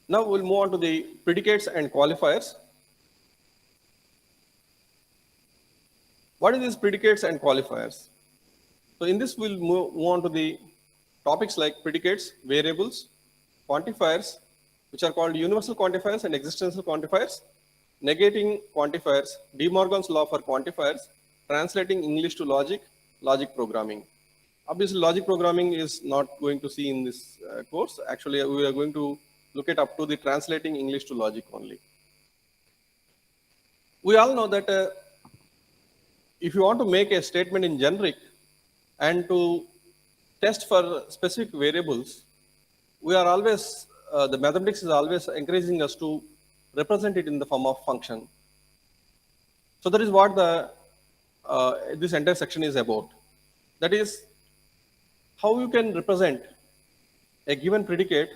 Now we'll move on to the predicates and qualifiers. What is these predicates and qualifiers? So in this, we'll move on to the topics like predicates, variables, quantifiers, which are called universal quantifiers and existential quantifiers, negating quantifiers, De Morgan's law for quantifiers, translating English to logic, logic programming. Obviously, logic programming is not going to see in this course. Actually, we are going to look at up to the translating English to logic only. We all know that if you want to make a statement in generic and to test for specific variables, we are always, the mathematics is always encouraging us to represent it in the form of function. So that is what this entire section is about. That is how you can represent a given predicate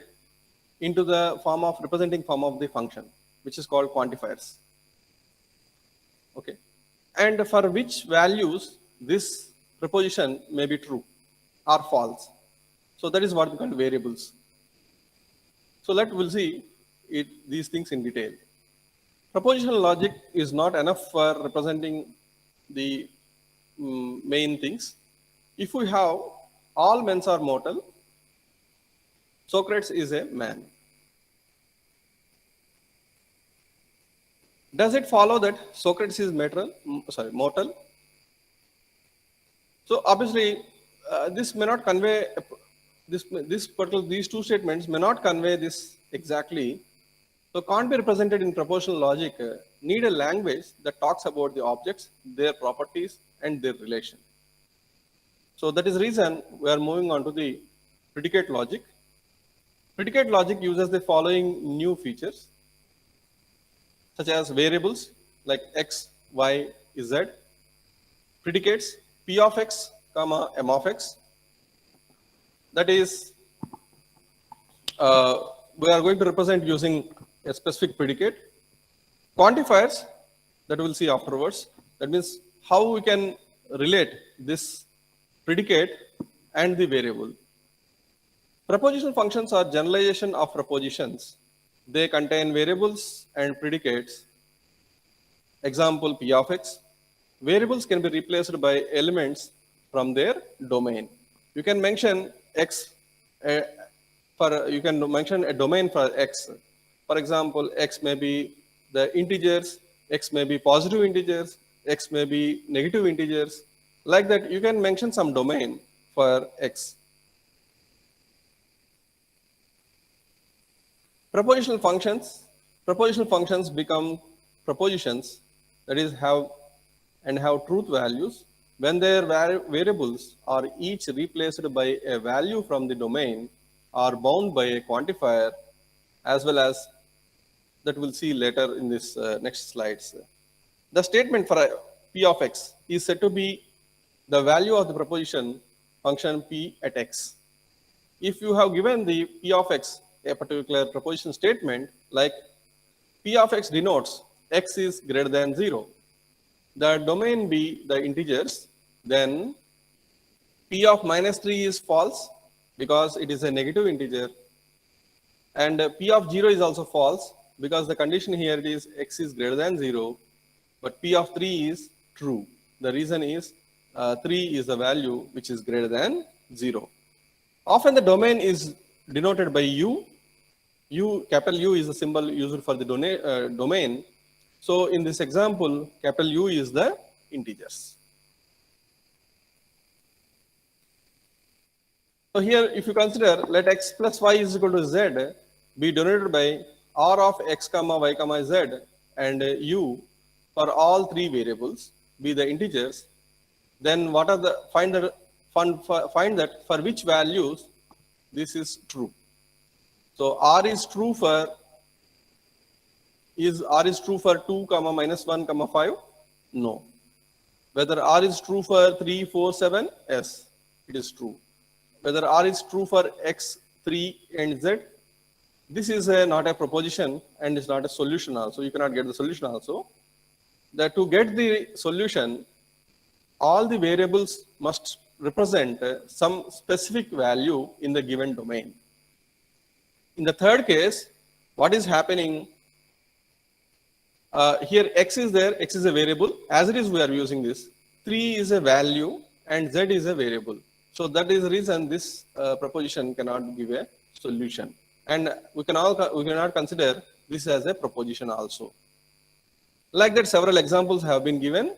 into the form of representing form of the function, which is called quantifiers. Okay. And for which values this proposition may be true or false. So that is what we call variables. So we'll see these things in detail. Propositional logic is not enough for representing the main things. If we have all men are mortal, Socrates is a man. Does it follow that Socrates is mortal? So obviously, this may not convey these two statements may not convey this exactly. So can't be represented in propositional logic. Need a language that talks about the objects, their properties, and their relation. So that is the reason we are moving on to the predicate logic. Predicate logic uses the following new features, such as variables like x, y, z, predicates p of x, comma m of x. That is, we are going to represent using a specific predicate. Quantifiers, that we'll see afterwards. That means how we can relate this predicate and the variable. Propositional functions are generalization of propositions. They contain variables and predicates. Example, p of x. Variables can be replaced by elements from their domain. You can mention x you can mention a domain for x. For example, x may be the integers, x may be positive integers, x may be negative integers. Like that, you can mention some domain for x. Propositional functions become propositions, that is have truth values when their variables are each replaced by a value from the domain or bound by a quantifier, as well as that we'll see later in this next slides. The statement for p of x is said to be the value of the proposition function p at x. If you have given the p of x a particular proposition statement, like p of x denotes x is greater than 0, the domain be the integers, then p of minus 3 is false because it is a negative integer, and p of 0 is also false because the condition here is x is greater than 0, but p of 3 is true. The reason is 3 is the value which is greater than 0. Often the domain is denoted by u. Capital U is the symbol used for the domain. So in this example, capital U is the integers. So here, if you consider, let x plus y is equal to z be denoted by r of x comma y comma z and u for all three variables be the integers, then what are the find that for which values this is true. So r is true for 2 comma minus 1 comma 5? No. Whether r is true for 3, 4, 7? Yes, it is true. Whether r is true for x, 3 and z? This is not a proposition and is not a solution also. You cannot get the solution also. That to get the solution, all the variables must represent some specific value in the given domain. In the third case, what is happening here? X is there, X is a variable. As it is, we are using this. 3 is a value and Z is a variable. So that is the reason this proposition cannot give a solution. And we cannot consider this as a proposition also. Like that, several examples have been given.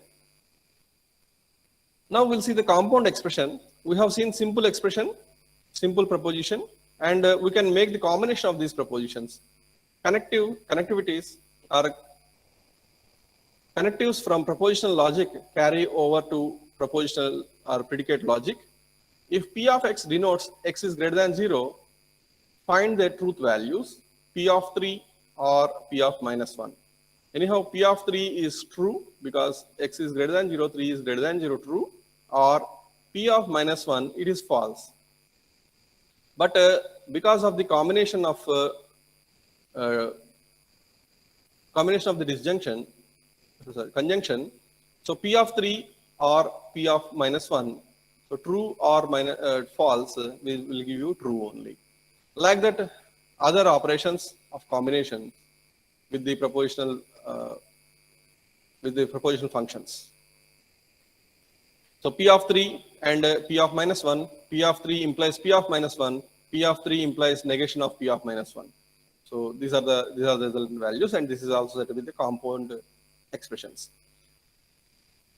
Now we'll see the compound expression. We have seen simple expression, simple proposition, and we can make the combination of these propositions. Connectivities are connectives from propositional logic carry over to propositional or predicate logic. If P of X denotes X is greater than 0, find their truth values, P of 3 or P of minus 1. Anyhow, P of 3 is true because X is greater than 0, 3 is greater than 0, true, or P of minus 1, it is false. But because of the combination of the disjunction, conjunction, so P of 3 or P of minus 1, so true or false will give you true only. Like that, other operations of combination with the propositional functions. So P of 3 and P of minus 1, P of 3 implies P of minus 1, P of 3 implies negation of P of minus 1. So these are the resultant values, and this is also said to be the compound expressions.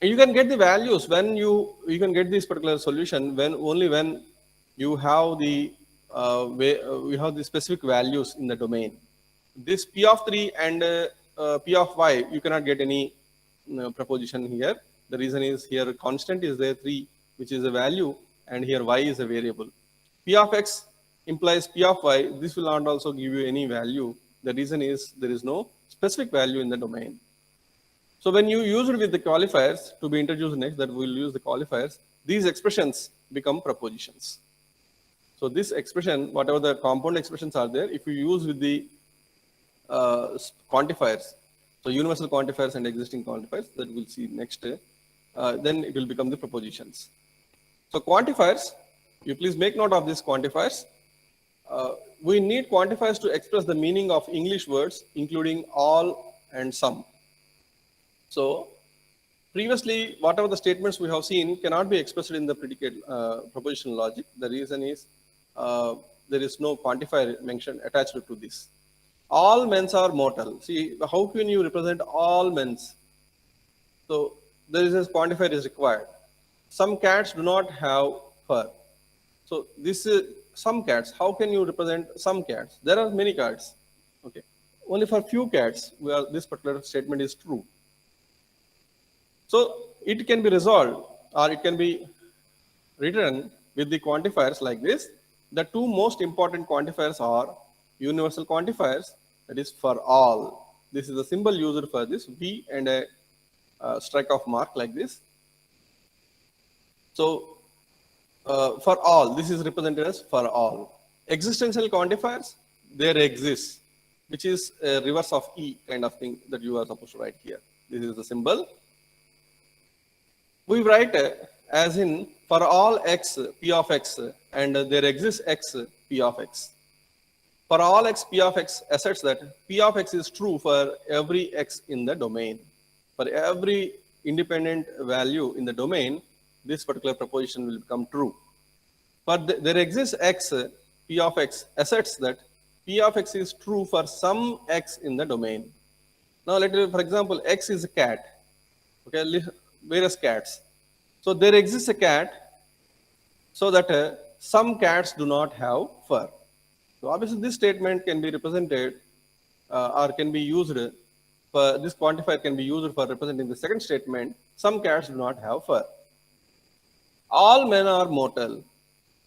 And you can get the values when you can get this particular solution only when you have the specific values in the domain. This P of 3 and P of y, you cannot get any proposition here. The reason is here constant is there 3, which is a value, and here y is a variable. P of x implies P of y. This will not also give you any value. The reason is there is no specific value in the domain. So when you use it with the qualifiers to be introduced next, that we will use the qualifiers, these expressions become propositions. So this expression, whatever the compound expressions are there, if you use with the quantifiers, so universal quantifiers and existing quantifiers that we'll see next, then it will become the propositions. So quantifiers, you please make note of these quantifiers. We need quantifiers to express the meaning of English words, including all and some. So previously, whatever the statements we have seen cannot be expressed in the predicate propositional logic. The reason is there is no quantifier mentioned attached to this. All men are mortal. See, how can you represent all men? So there is a quantifier is required. Some cats do not have fur. So this is some cats. How can you represent some cats? There are many cats. Okay, only for few cats where this particular statement is true. So it can be resolved, or it can be written with the quantifiers like this. The two most important quantifiers are universal quantifiers, that is for all. This is the symbol used for this, V and a strike of mark like this. So for all, this is represented as for all. Existential quantifiers, there exists, which is a reverse of E kind of thing that you are supposed to write here. This is the symbol. We write as in for all x, P of x, and there exists x, P of x. For all x, P of x asserts that P of x is true for every x in the domain. For every independent value in the domain, this particular proposition will become true. But there exists x, P of x asserts that P of x is true for some x in the domain. Now, for example, x is a cat. Okay, various cats. So there exists a cat so that some cats do not have fur. So obviously this statement can be represented or can be used for this quantifier can be used for representing the second statement, some cats do not have fur. All men are mortal.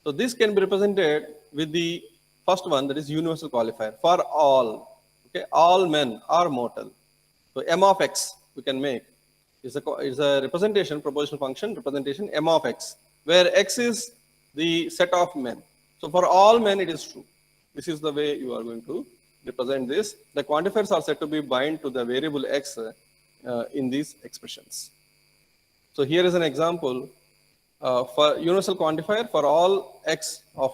So this can be represented with the first one, that is universal qualifier, for all. Okay, all men are mortal. So M of x we can make is a representation, propositional function representation M of x, where x is the set of men. So for all men it is true. This is the way you are going to represent this. The quantifiers are said to be bind to the variable x in these expressions. So here is an example for universal quantifier for all x of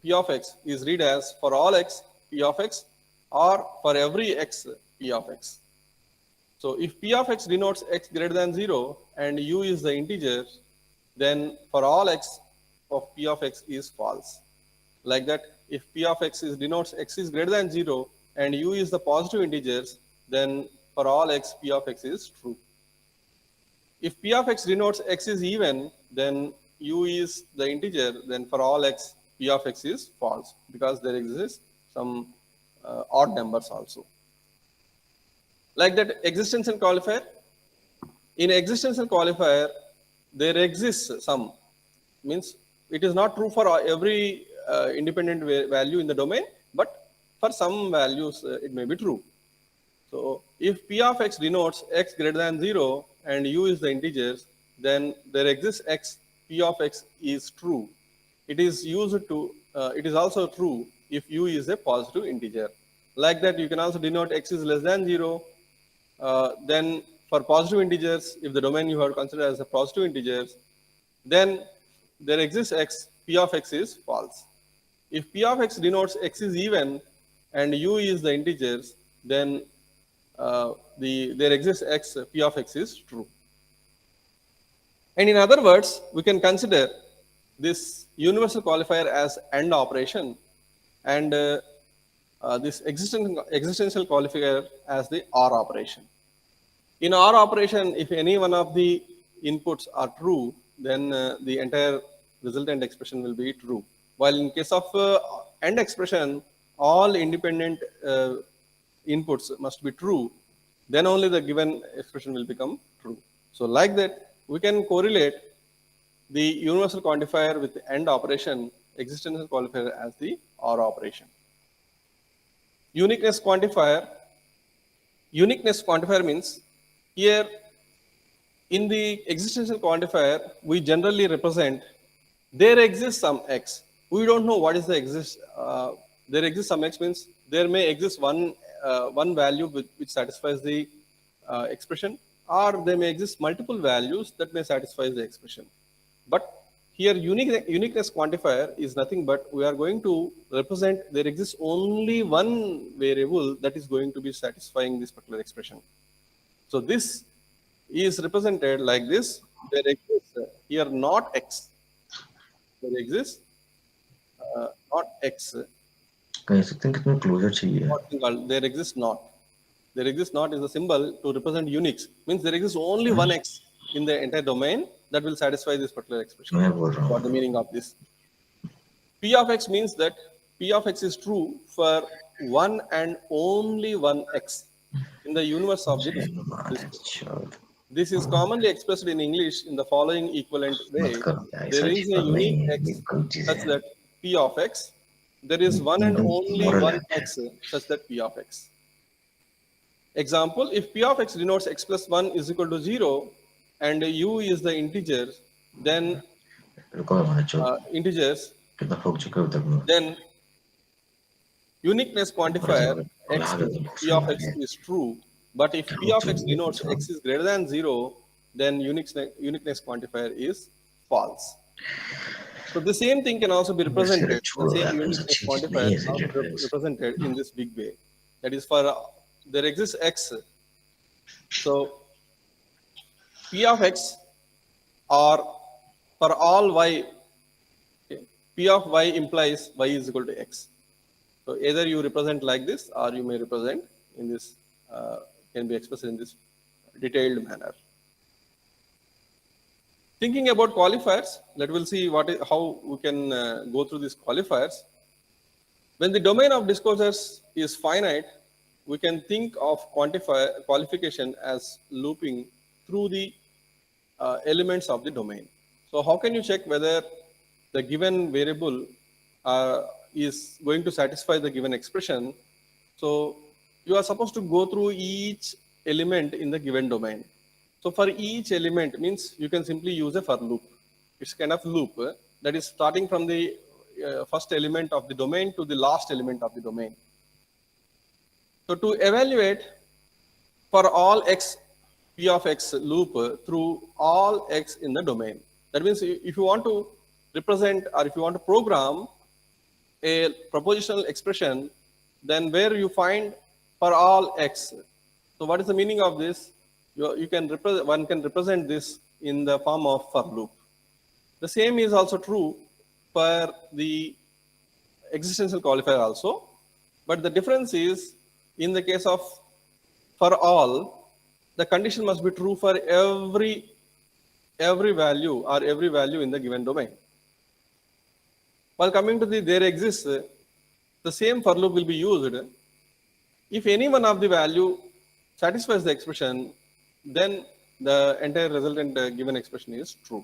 P of x is read as for all x P of x or for every x p of x. So if p of x denotes x greater than 0 and u is the integer, then for all x of p of x is false. Like that, if p of x denotes x is greater than 0 and u is the positive integers, then for all x p of x is true. If p of x denotes x is even, then u is the integer, then for all x p of x is false, because there exists some odd numbers also. Like that, existential qualifier. In existential qualifier, there exists some, means it is not true for every independent value in the domain, but for some values it may be true. So if p of x denotes x greater than 0 and u is the integers, then there exists x, p of x is true. It is used to, it is also true if u is a positive integer. Like that, you can also denote x is less than 0. Then for positive integers, if the domain you have considered as a positive integers, then there exists x, p of x is false. If p of x denotes x is even and u is the integers, then there exists x, p of x is true. And in other words, we can consider this universal qualifier as AND operation, and this existential qualifier as the OR operation. In OR operation, if any one of the inputs are true, then the entire resultant expression will be true. While in case of AND expression, all independent inputs must be true, then only the given expression will become true. So like that, we can correlate the universal quantifier with the AND operation, existential qualifier as the OR operation. Uniqueness quantifier. Uniqueness quantifier means here in the existential quantifier, we generally represent there exists some x. We don't know what is the exist. There exists some x means there may exist one value which satisfies the expression, or there may exist multiple values that may satisfy the expression. But here uniqueness quantifier is nothing but we are going to represent there exists only one variable that is going to be satisfying this particular expression. So this is represented like this. There exists here not x. There exists not x. कह सकते हैं कितना closure चाहिए. There exists not. There exists not is a symbol to represent Unix. Means there exists only one x in the entire domain that will satisfy this particular expression. मैं बोल रहा What the meaning of this? P of x means that P of x is true for one and only one x in the universe of the discourse. This is commonly expressed in English in the following equivalent way. There is a unique x such that P of x. There is one and only one x such that P of x. Example, if P of x denotes x plus 1 is equal to 0 and u is the integer, then integers, then uniqueness quantifier x P of x is true. But if P of x denotes x is greater than 0, then uniqueness quantifier is false. So the same thing can also be represented, the same uniqueness quantifier is also represented in this big way. That is, for there exists x. So P of x or for all y, P of y implies y is equal to x. So either you represent like this or you may represent in this, can be expressed in this detailed manner. Thinking about qualifiers, let us see how we can go through these qualifiers. When the domain of disclosures is finite, we can think of qualification as looping through the elements of the domain. So how can you check whether the given variable is going to satisfy the given expression? So you are supposed to go through each element in the given domain. So for each element means you can simply use a for loop. It's kind of loop that is starting from the first element of the domain to the last element of the domain. So to evaluate for all x, P of x loop through all x in the domain. That means if you want to represent or if you want to program a propositional expression then where you find for all x. So what is the meaning of this? You can represent, one can represent this in the form of for loop. The same is also true for the existential qualifier also, but the difference is in the case of for all, the condition must be true for every value or every value in the given domain. While coming to the there exists, the same for loop will be used if any one of the value satisfies the expression, then the entire resultant given expression is true.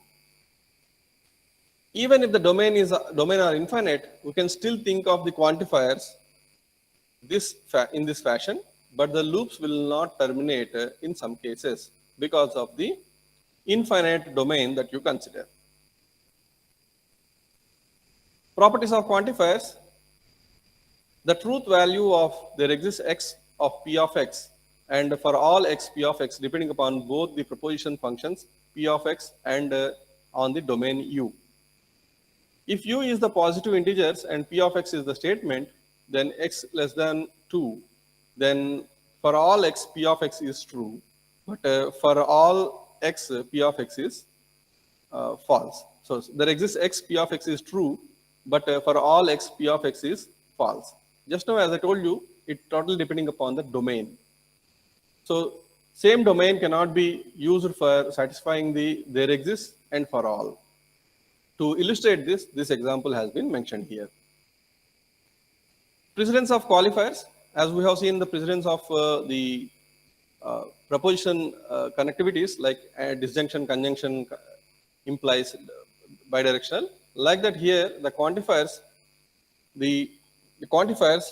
Even if the domain are infinite, we can still think of the quantifiers in this fashion, but the loops will not terminate in some cases because of the infinite domain that you consider. Properties of quantifiers. The truth value of there exists x of p of x, and for all x p of x, depending upon both the proposition functions p of x and on the domain U. If U is the positive integers and p of x is the statement, then x less than 2, then for all x p of x is true, but for all x p of x is false. So there exists x p of x is true, but for all x p of x is false. Just now, as I told you, it totally depending upon the domain. So same domain cannot be used for satisfying the there exists and for all. To illustrate this, this example has been mentioned here. Precedence of qualifiers. As we have seen the precedence of the proposition connectivities like disjunction, conjunction implies bidirectional. Like that here, the quantifiers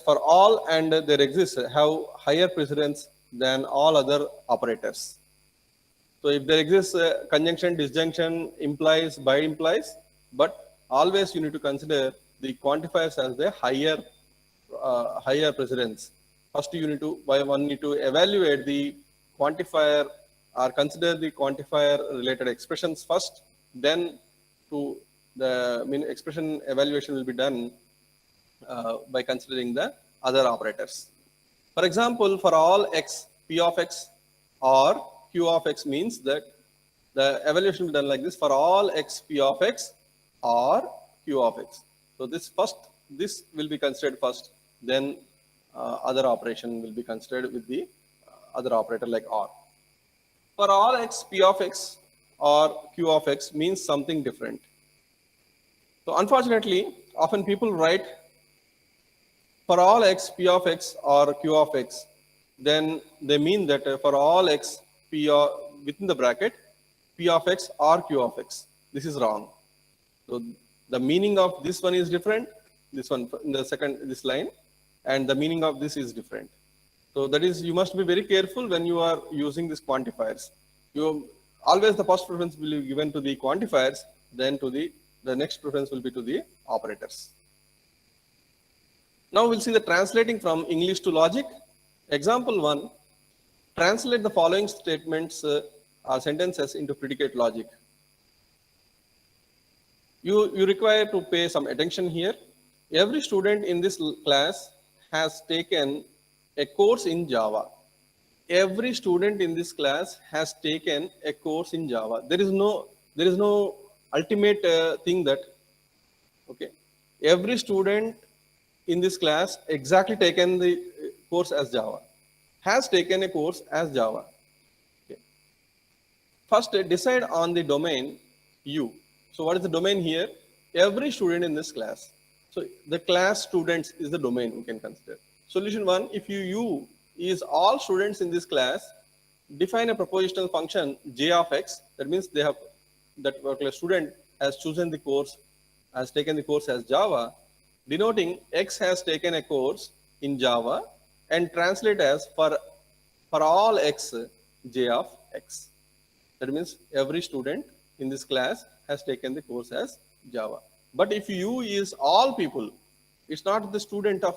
for all and there exists have higher precedence than all other operators. So if there exists conjunction, disjunction, implies, by implies, but always you need to consider the quantifiers as the higher precedence. First you need to, one need to evaluate the quantifier or consider the quantifier related expressions first, then to the expression evaluation will be done by considering the other operators. For example, for all x, p of x or q of x means that the evaluation will be done like this: for all x, p of x or q of x. So this will be considered first, then other operation will be considered with the other operator like or. For all x, p of x or q of x means something different. So unfortunately, often people write for all x, p of x or q of x, then they mean that for all x, p within the bracket, p of x or q of x. This is wrong. So the meaning of this one is different, this one in the this line, and the meaning of this is different. So that is, you must be very careful when you are using these quantifiers. Always the first preference will be given to the quantifiers, then to the next preference will be to the operators. Now we'll see the translating from English to logic. Example 1, translate the following statements or sentences into predicate logic. You require to pay some attention here. Every student in this class has taken a course in Java. Every student in this class has taken a course in Java. There is no ultimate thing that, okay, every student in this class exactly taken the course as Java, has taken a course as Java. Okay. First, decide on the domain U. So what is the domain here? Every student in this class. So the class students is the domain we can consider. Solution 1, if U is all students in this class, define a propositional function j of x. That means they have, that particular student has chosen the course, has taken the course as Java, denoting x has taken a course in Java, and translate as for all x, j of x. That means every student in this class has taken the course as Java. But if U is all people, it's not the student of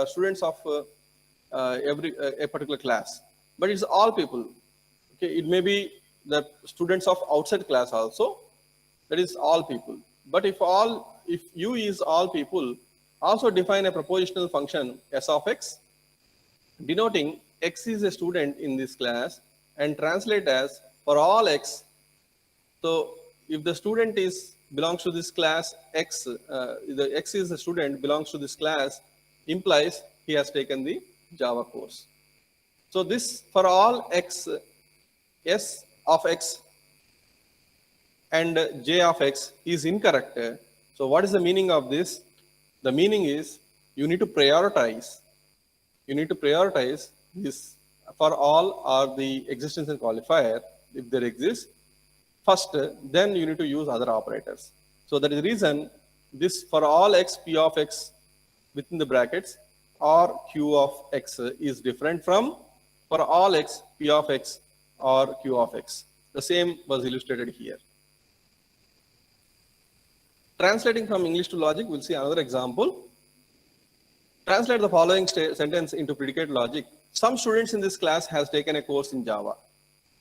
students of a particular class, but it's all people. Okay, it may be the students of outside class also. That is all people. But if U is all people, Also define a propositional function s of x, denoting x is a student in this class, and translate as for all x. So if the student is belongs to this class x, the x is the student belongs to this class, implies he has taken the Java course. So this for all x, s of x and j of x is incorrect. So what is the meaning of this? The meaning is you need to prioritize. You need to prioritize this for all or the existence and qualifier if there exists first, then you need to use other operators. So that is the reason this for all x p of x within the brackets or q of x is different from for all x p of x or q of x. The same was illustrated here. Translating from English to logic, we'll see another example. Translate the following sentence into predicate logic. Some students in this class has taken a course in Java.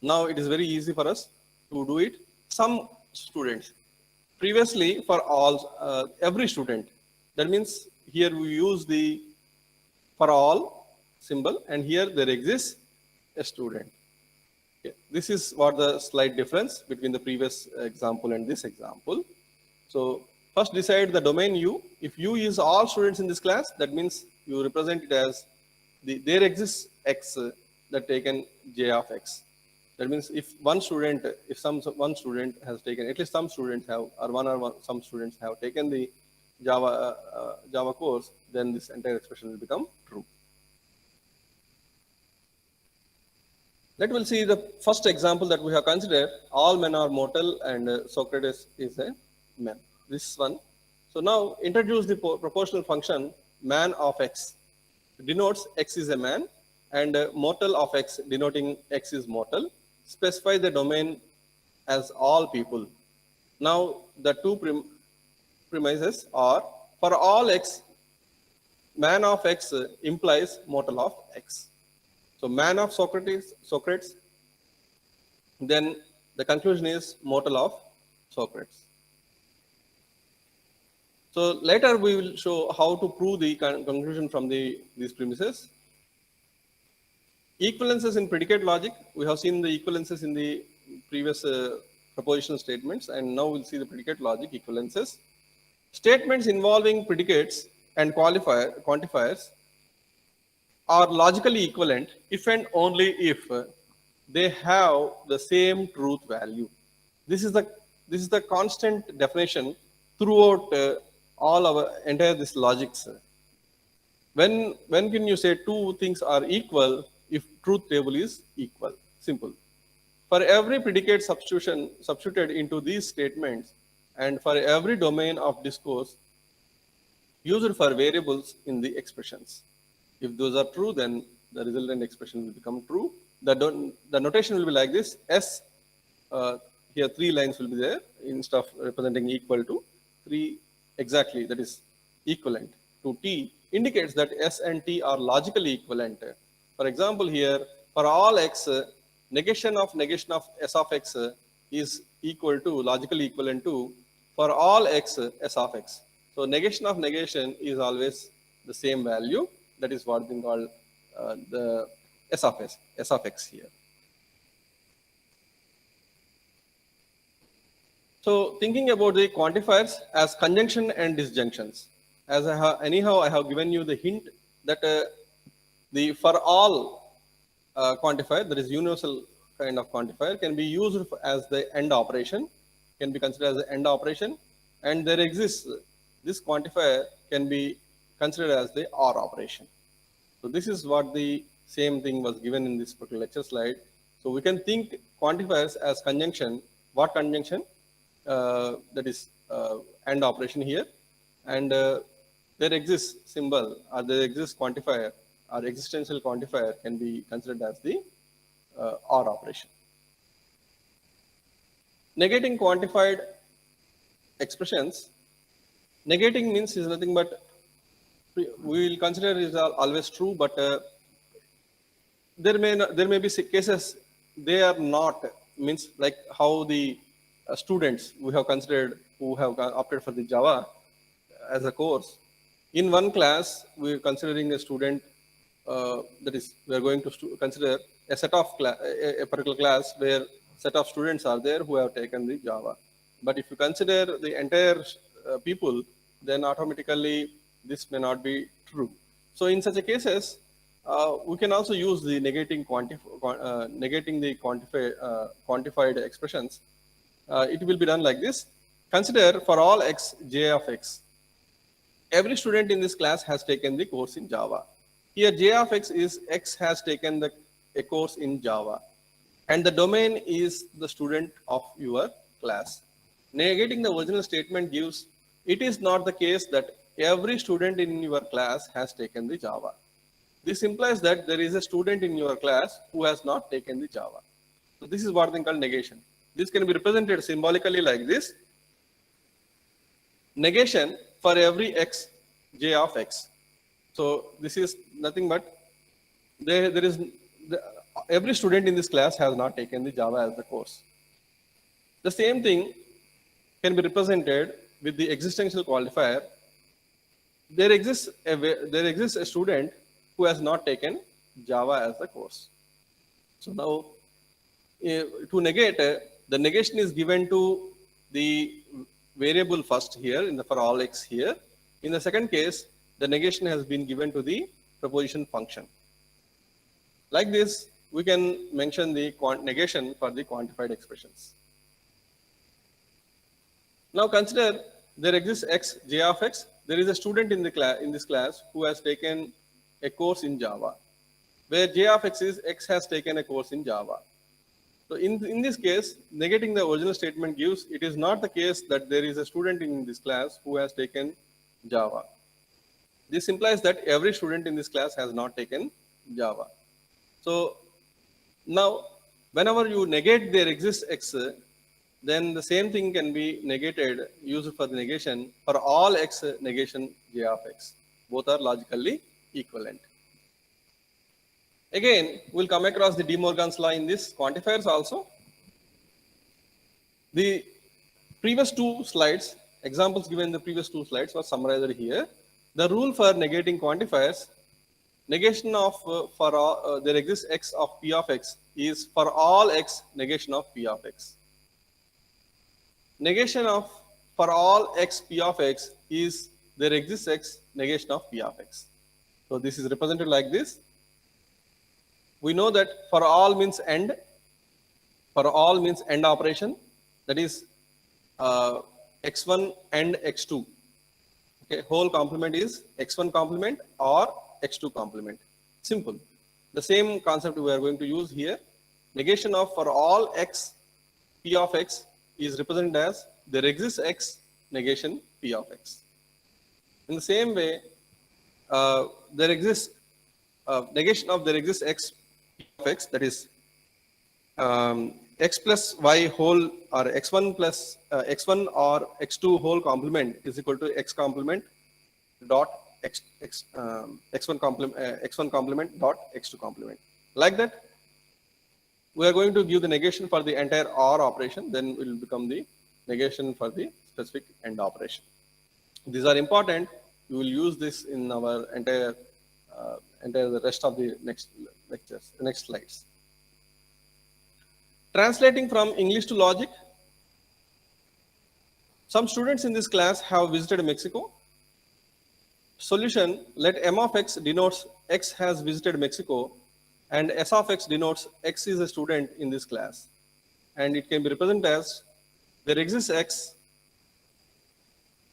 Now it is very easy for us to do it. Some students. Previously for all, every student. That means here we use the for all symbol, and here there exists a student. Okay. This is what the slight difference between the previous example and this example. So first decide the domain U. If U is all students in this class, that means you represent it as there exists X that taken J of X. That means if one student, one student has taken, at least some students have, or some students have taken the Java course, then this entire expression will become true. Let us see the first example that we have considered. All men are mortal, and Socrates is a man. This one. So now introduce the proportional function man of x. Denotes x is a man, and mortal of x denoting x is mortal. Specify the domain as all people. Now the two premises are for all x, man of x implies mortal of x. So man of Socrates, then the conclusion is mortal of Socrates. So later we will show how to prove the conclusion from these premises. Equivalences in predicate logic. We have seen the equivalences in the previous propositional statements, and now we'll see the predicate logic equivalences. Statements involving predicates and quantifiers are logically equivalent if and only if they have the same truth value. This is the constant definition throughout all our entire this logics. When can you say two things are equal if truth table is equal? Simple. For every predicate substituted into these statements, and for every domain of discourse used for variables in the expressions. If those are true, then the resultant expression will become true. The notation will be like this. S, here 3 lines will be there instead of representing equal to 3 exactly, that is equivalent to T, indicates that S and T are logically equivalent. For example, here for all x, negation of S of x is equal to, logically equivalent to, for all x, S of x. So negation of negation is always the same value. That is what we call the S of x here. So thinking about the quantifiers as conjunction and disjunctions, as I have given you the hint that the for all quantifier, that is universal kind of quantifier, can be used as the end operation, can be considered as the end operation, and there exists this quantifier can be considered as the OR operation. So this is what the same thing was given in this particular lecture slide. So we can think quantifiers as conjunction. What conjunction? That is AND operation here, and there exists symbol or there exists quantifier or existential quantifier can be considered as the OR operation. Negating quantified expressions. Negating means is nothing but we will consider is always true, but there may be cases they are not, means like how the students we have considered who have opted for the Java as a course, In one class, we're considering a student, that is, we're going to consider a set of a particular class where set of students are there who have taken the Java. But if you consider the entire people, then automatically this may not be true. So in such a cases, we can also use the negating the quantified expressions. It will be done like this. Consider for all x, j of x. Every student in this class has taken the course in Java. Here j of x has taken a course in Java. And the domain is the student of your class. Negating the original statement gives, it is not the case that every student in your class has taken the Java. This implies that there is a student in your class who has not taken the Java. So this is what they call negation. This can be represented symbolically like this. Negation for every x, j of x. So this is nothing but every student in this class has not taken the Java as the course. The same thing can be represented with the existential qualifier. There exists a student who has not taken Java as the course. So now, to negate, the negation is given to the variable first here in the for all x here. In the second case, the negation has been given to the proposition function. Like this, we can mention the negation for the quantified expressions. Now consider there exists x, j of x. There is a student in this class who has taken a course in Java, where j of x is x has taken a course in Java. So in this case, negating the original statement gives, it is not the case that there is a student in this class who has taken Java. This implies that every student in this class has not taken Java. So now, whenever you negate there exists x, then the same thing can be negated, used for the negation for all x negation j of x. Both are logically equivalent. Again, we'll come across the De Morgan's law in this quantifiers also. The previous two slides, examples given in the previous two slides, were summarized here. The rule for negating quantifiers, negation of for all, there exists x of p of x is for all x negation of p of x. Negation of for all x p of x is there exists x negation of p of x. So this is represented like this. We know that for all means end. For all means end operation. That is x1 and x2. Okay, whole complement is x1 complement or x2 complement. Simple. The same concept we are going to use here. Negation of for all x p of x is represented as there exists x negation p of x. In the same way, there exists negation of there exists x p of x, that is x plus y whole or x1 plus x1 or x2 whole complement is equal to x complement dot x1 complement dot x2 complement. Like that, we are going to give the negation for the entire OR operation, then it will become the negation for the specific AND operation. These are important. We will use this in our entire the rest of the next lectures, the next slides. Translating from English to logic. Some students in this class have visited Mexico. Solution, let M of x denotes x has visited Mexico and S of x denotes x is a student in this class. And it can be represented as there exists x,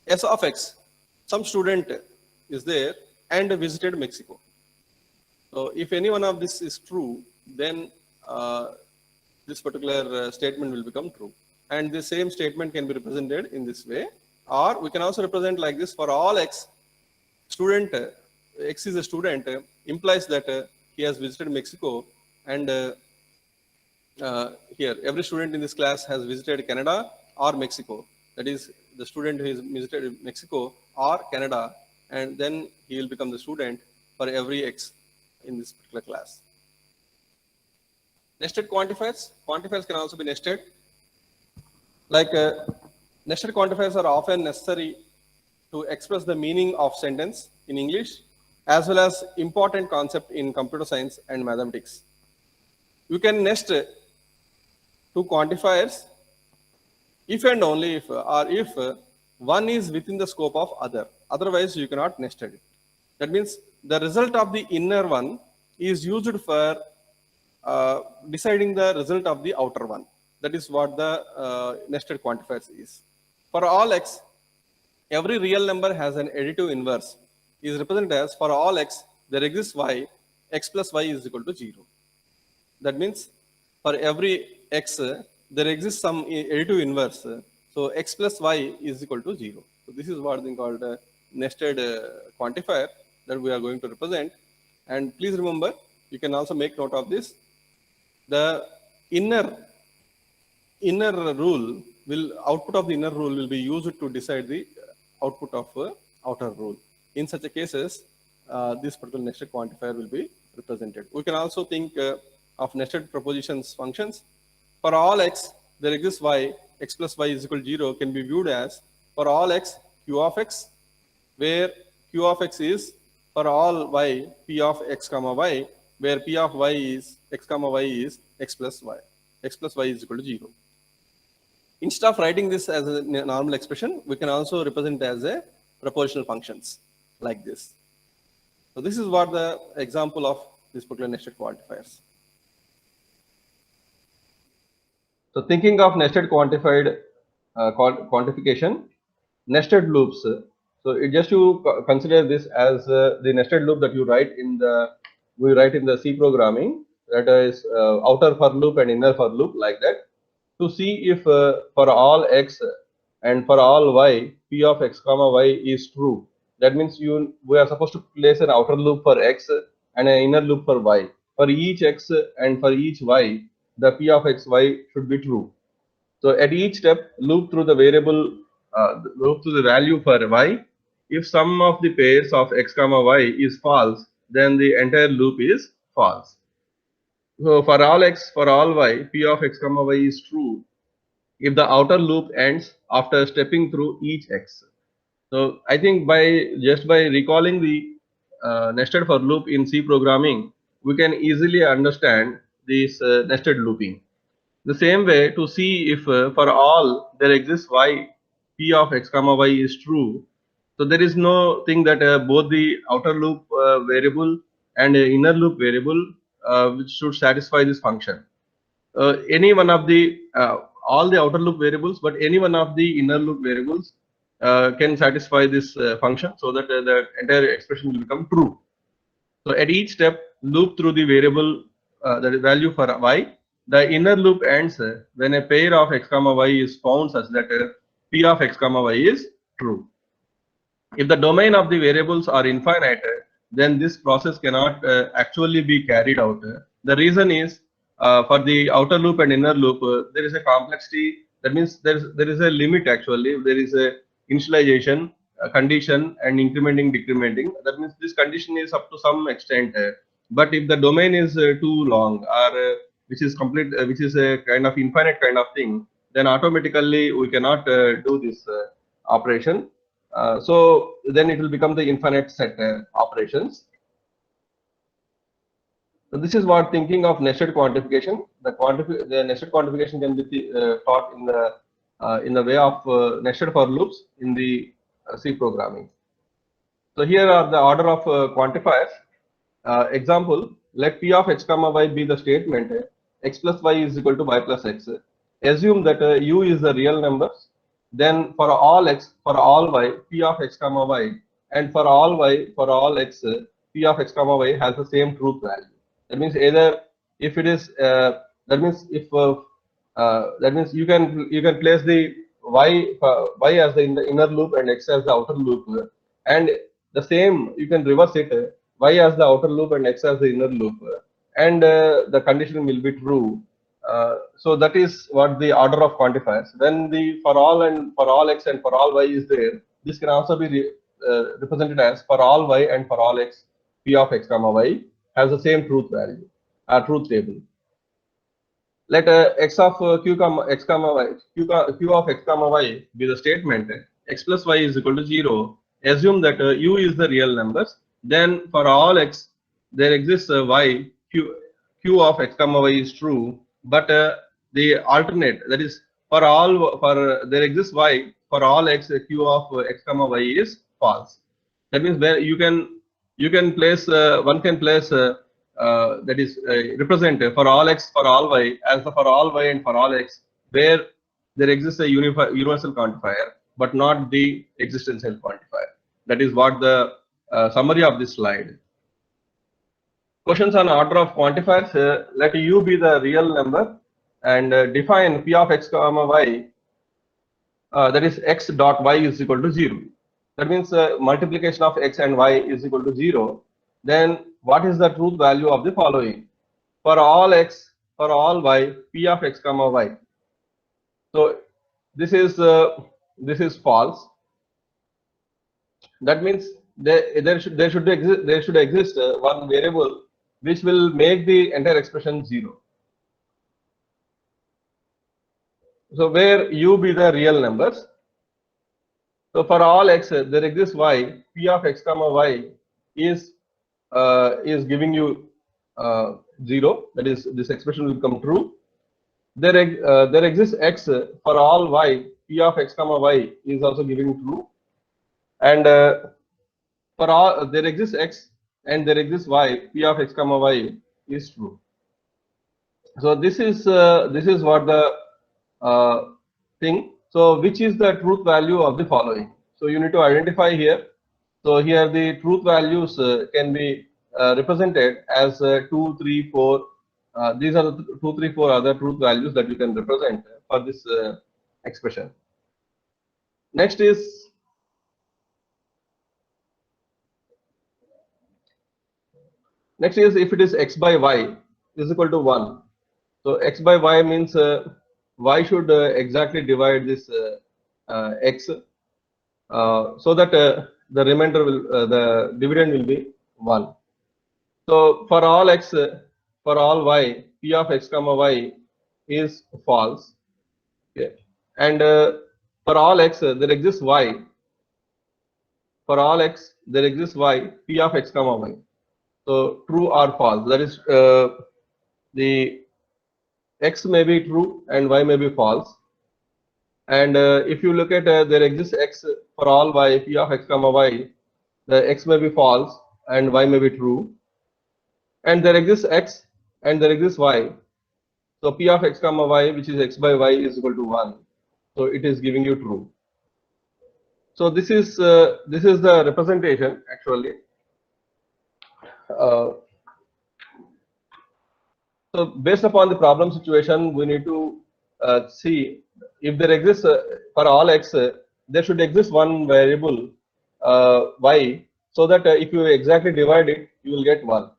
S of x, some student is there and visited Mexico. So if any one of this is true, then this particular statement will become true. And the same statement can be represented in this way. Or we can also represent like this for all x, student, x is a student, implies that he has visited Mexico, and here every student in this class has visited Canada or Mexico. That is, the student who has visited Mexico or Canada, and then he will become the student for every x in this particular class. Nested quantifiers. Quantifiers can also be nested. Like nested quantifiers are often necessary to express the meaning of sentence in English, as well as important concept in computer science and mathematics. You can nest two quantifiers if and only if, or if one is within the scope of other. Otherwise, you cannot nest it. That means the result of the inner one is used for deciding the result of the outer one. That is what the nested quantifiers is. For all x, every real number has an additive inverse. Is represented as for all x, there exists y, x plus y is equal to 0. That means for every x, there exists some additive inverse. So x plus y is equal to 0. So this is what is called a nested quantifier that we are going to represent. And please remember, you can also make note of this. The inner rule output of the inner rule will be used to decide the output of outer rule. In such a cases, this particular nested quantifier will be represented. We can also think of nested propositions functions. For all x, there exists y, x plus y is equal to 0 can be viewed as for all x, q of x, where q of x is for all y, p of x comma y, where p of y is x comma y is x plus y. X plus y is equal to 0. Instead of writing this as a normal expression, we can also represent it as a propositional functions like this. So this is what the example of this particular nested quantifiers. So thinking of nested quantified quantification, nested loops. So it just to consider this as the nested loop that we write in the C programming, that is outer for loop and inner for loop, like that, to see if for all x and for all y, p of x comma y is true. That means we are supposed to place an outer loop for x and an inner loop for y. For each x and for each y, the p of x y should be true. So at each step, loop through the variable, loop through the value for y. If sum of the pairs of x comma y is false, then the entire loop is false. So for all x, for all y, p of x comma y is true if the outer loop ends after stepping through each x. So I think by recalling the nested for loop in C programming, we can easily understand this nested looping. The same way, to see if for all there exists y, p of x comma y is true. So there is no thing that both the outer loop variable and inner loop variable which should satisfy this function. Any one of the all the outer loop variables, but any one of the inner loop variables can satisfy this function, so that the entire expression will become true. So at each step, loop through the variable the value for y. The inner loop ends when a pair of x comma y is found such that p of x comma y is true. If the domain of the variables are infinite, then this process cannot actually be carried out. The reason is for the outer loop and inner loop, there is a complexity. That means there is a limit actually. There is a initialization, condition, and incrementing, decrementing. That means this condition is up to some extent. But if the domain is too long, or which is complete, which is a kind of infinite kind of thing, then automatically we cannot do this operation. So then it will become the infinite set operations. So this is what thinking of nested quantification. The nested quantification can be taught in the way of nested for loops in the C programming. So here are the order of quantifiers. Example: let p of x comma y be the statement x plus y is equal to y plus x. Assume that u is the real numbers. Then for all x, for all y, p of x comma y, and for all y, for all x, p of x comma y has the same truth value. That means either if it is that means if that means you can place the y as the inner loop and x as the outer loop, and the same you can reverse it, y as the outer loop and x as the inner loop, and the condition will be true. So that is what the order of quantifiers. When the for all x and for all y is there, this can also be represented as for all y and for all x, p of x comma y has the same truth value, truth table. Let x of q comma x comma y, q of x comma y be the statement x plus y is equal to 0, assume that u is the real numbers. Then for all x, there exists y, q of x comma y is true, but the alternate, that is for all, for there exists y, for all x, q of x comma y is false. That means where you can place, one can place that is represent for all x, for all y, as the for all y and for all x, where there exists a universal quantifier but not the existential quantifier. That is what the summary of this slide. Questions on order of quantifiers. Let u be the real number and define p of x comma y, that is x dot y is equal to 0. That means multiplication of x and y is equal to 0. Then what is the truth value of the following? For all x, for all y, p of x comma y. So this is false. That means there should exist one variable which will make the entire expression 0. So where u be the real numbers. So for all x, there exists y, p of x comma y is giving you 0. That is, this expression will become true. There exists x, for all y, p of x comma y is also giving true. And for all there exists x and there exists y, p of x comma y is true. So this is what the thing. So which is the truth value of the following? So you need to identify here. So here the truth values can be represented as 2, 3, 4. These are the 2, 3, 4 other truth values that you can represent for this expression. Next is if it is x by y is equal to 1. So x by y means y should exactly divide this x so that the remainder will the dividend will be 1. So for all x, for all y, p of x comma y is false. Okay. And for all x, there exists y. For all x, there exists y, p of x comma y. So true or false. That is, the x may be true and y may be false. And if you look at there exists x for all y, p of x comma y, the x may be false and y may be true. And there exists x and there exists y. So p of x comma y, which is x by y, is equal to 1. So it is giving you true. So this is the representation actually. So based upon the problem situation, we need to see if there exists for all x, there should exist one variable y, so that if you exactly divide it, you will get 1.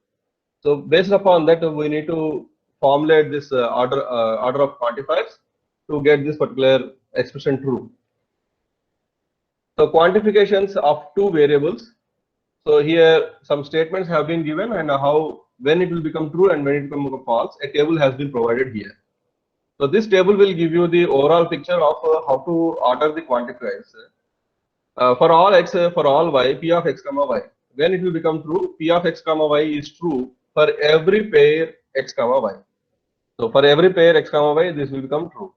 So based upon that, we need to formulate this order of quantifiers to get this particular expression true. So quantifications of two variables. So here some statements have been given and how, when it will become true and when it will become false, a table has been provided here. So this table will give you the overall picture of how to order the quantifiers. For all x, for all y, p of x comma y. When it will become true, p of x comma y is true for every pair x comma y. So for every pair x comma y, this will become true.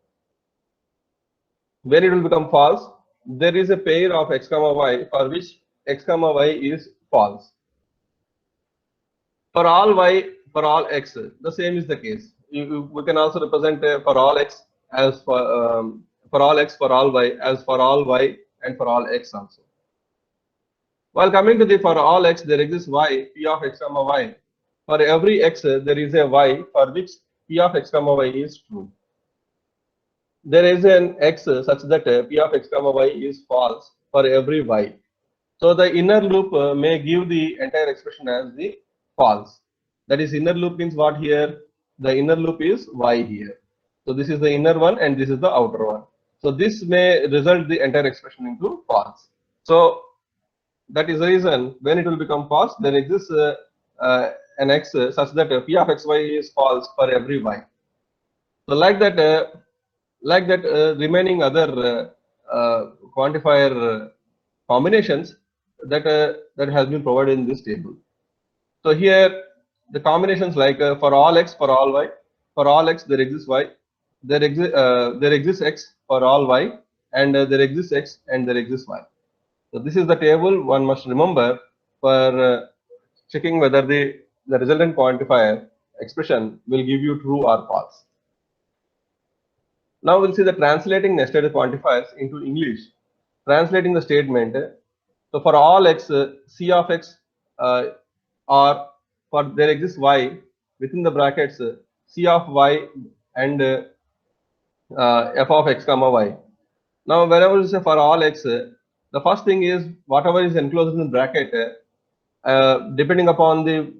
When it will become false, there is a pair of x comma y for which x comma y is false. For all y, for all x, the same is the case. We can also represent for all x as for all x, for all y, as for all y and for all x also. While coming to the for all x, there exists y, p of x comma y. For every x, there is a y for which p of x comma y is true. There is an x such that p of x comma y is false for every y. So the inner loop may give the entire expression as the false. That is, inner loop means what here? The inner loop is y here. So this is the inner one and this is the outer one. So this may result the entire expression into false. So that is the reason when it will become false, there exists an x such that p of xy is false for every y. So like that remaining other quantifier combinations that that has been provided in this table. So here the combinations like for all x, for all y, for all x there exists y, there exists x for all y, and there exists x and there exists y. So this is the table one must remember for checking whether the resultant quantifier expression will give you true or false. Now we'll see the translating nested quantifiers into English. Translating the statement. So for all x, c of x, or for there exists y within the brackets c of y and f of x comma y. Now whenever you say for all x, the first thing is whatever is enclosed in the bracket. Depending upon the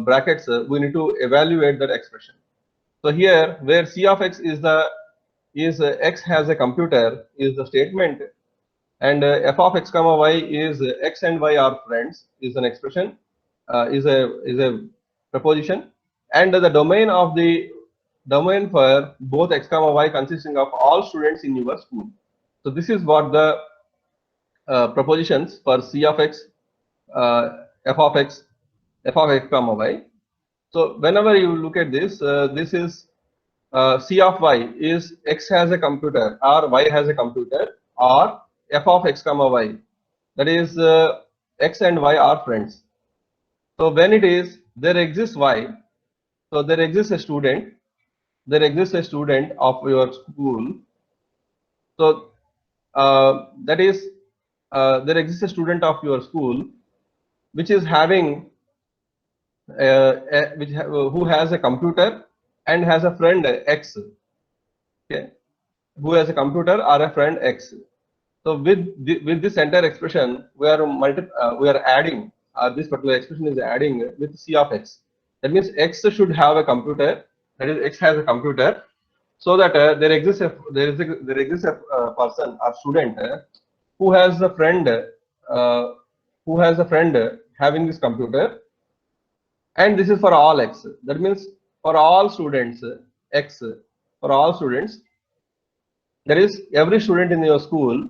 brackets, we need to evaluate that expression. So here, where c of x is x has a computer is the statement, and f of x comma y is x and y are friends is an expression, is a proposition, and the domain of the domain for both x comma y consisting of all students in your school. So this is what the propositions for c of x, f of x comma y. So whenever you look at this, this is c of y is x has a computer or y has a computer or f of x comma y, that is x and y are friends. So when it is there exists y, so there exists a student of your school. So that is there exists a student of your school which is having who has a computer and has a friend x. Okay, who has a computer or a friend x. So with this entire expression, we are adding, this particular expression is adding with c of x. That means x should have a computer. That is, x has a computer, so that there exists a person or student who has a friend having this computer, and this is for all x. That means for all students x, for all students, there is every student in your school.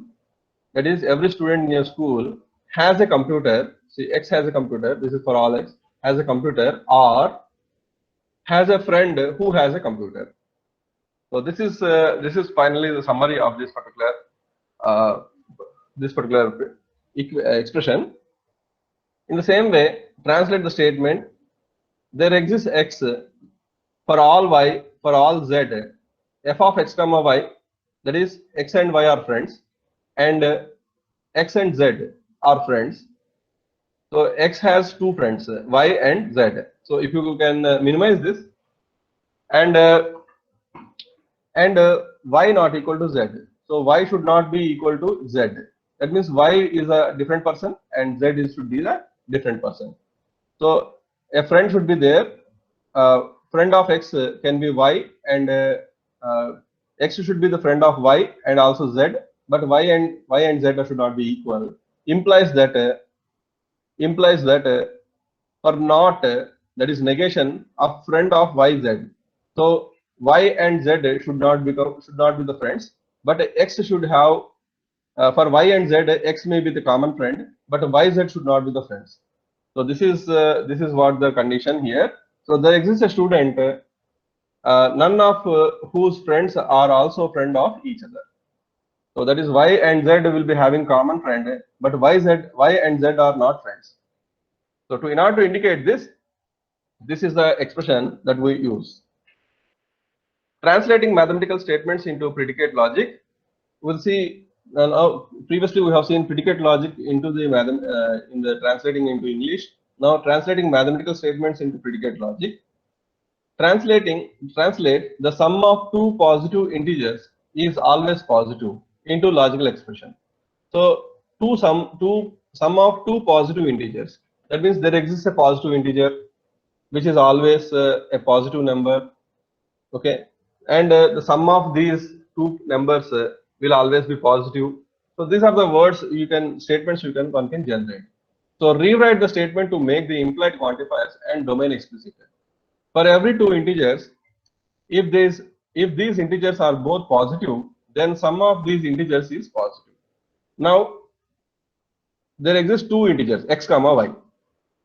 That is, every student in your school has a computer. See, x has a computer. This is for all x, has a computer or has a friend who has a computer. So this is finally the summary of this particular expression. In the same way, translate the statement. There exists x for all y, for all z, f of x comma y, that is x and y are friends, and x and z are friends. So x has two friends, y and z. So if you can minimize this, and y not equal to z. So y should not be equal to z. That means y is a different person and z should be a different person. So a friend should be there. Friend of x can be y, and x should be the friend of y and also z. But y and z should not be equal. Implies that for not, that is negation of friend of y z. So y and z should not be the friends, but x should have for y and z, x may be the common friend, but y z should not be the friends. So this is what the condition here. So there exists a student, none of whose friends are also friend of each other. So that is y and z will be having common friend, but y and z are not friends. So in order to indicate this, this is the expression that we use. Translating mathematical statements into predicate logic. We'll see. Now, previously we have seen predicate logic into the in the translating into English. Now translating mathematical statements into predicate logic. Translate the sum of two positive integers is always positive into logical expression. So sum of two positive integers. That means there exists a positive integer which is always a positive number. Okay, and the sum of these two numbers will always be positive. So these are the words statements one can generate. So rewrite the statement to make the implied quantifiers and domain explicit. For every two integers, if these integers are both positive, then sum of these integers is positive. Now, there exist two integers, x comma y.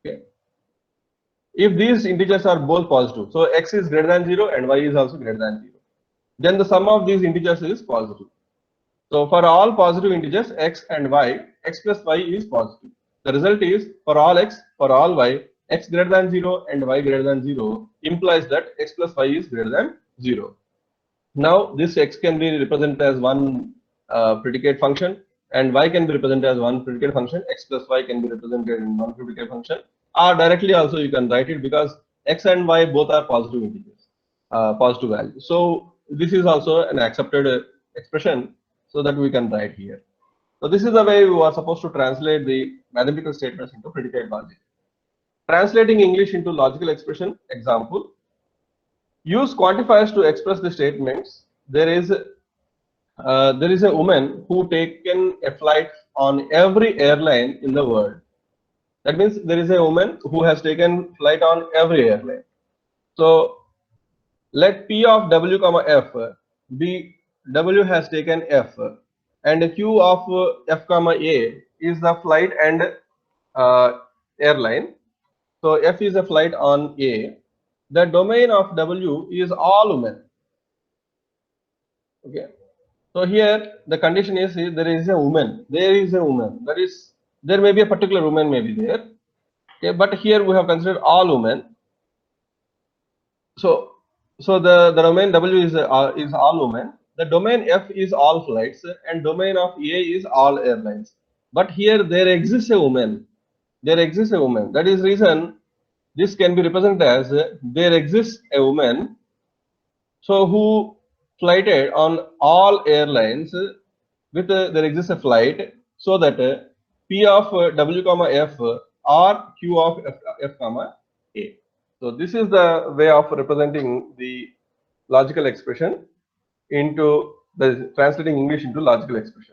Okay. If these integers are both positive, so x is greater than 0 and y is also greater than 0, then the sum of these integers is positive. So for all positive integers x and y, x plus y is positive. The result is for all x, for all y, x greater than 0 and y greater than 0 implies that x plus y is greater than 0. Now this x can be represented as one predicate function and y can be represented as one predicate function, x plus y can be represented in one predicate function, or directly also you can write it because x and y both are positive integers, positive values. So this is also an accepted expression, so that we can write here. So this is the way we are supposed to translate the mathematical statements into predicate logic. Translating English into logical expression, example. Use quantifiers to express the statements. There is a woman who taken a flight on every airline in the world. That means there is a woman who has taken flight on every airline. So let P of W comma F be W has taken F, and Q of F comma A is the flight and airline. So F is a flight on A. The domain of W is all women. Okay. So here the condition is there is a woman. There is a woman. There may be a particular woman may be there. Okay, but here we have considered all women. So the domain W is all women. The domain F is all flights, and domain of A is all airlines. But here there exists a woman. There exists a woman. That is reason this can be represented as there exists a woman. So who flighted on all airlines with there exists a flight, so that P of W comma F or Q of F comma A. So this is the way of representing the logical expression into the translating English into logical expression.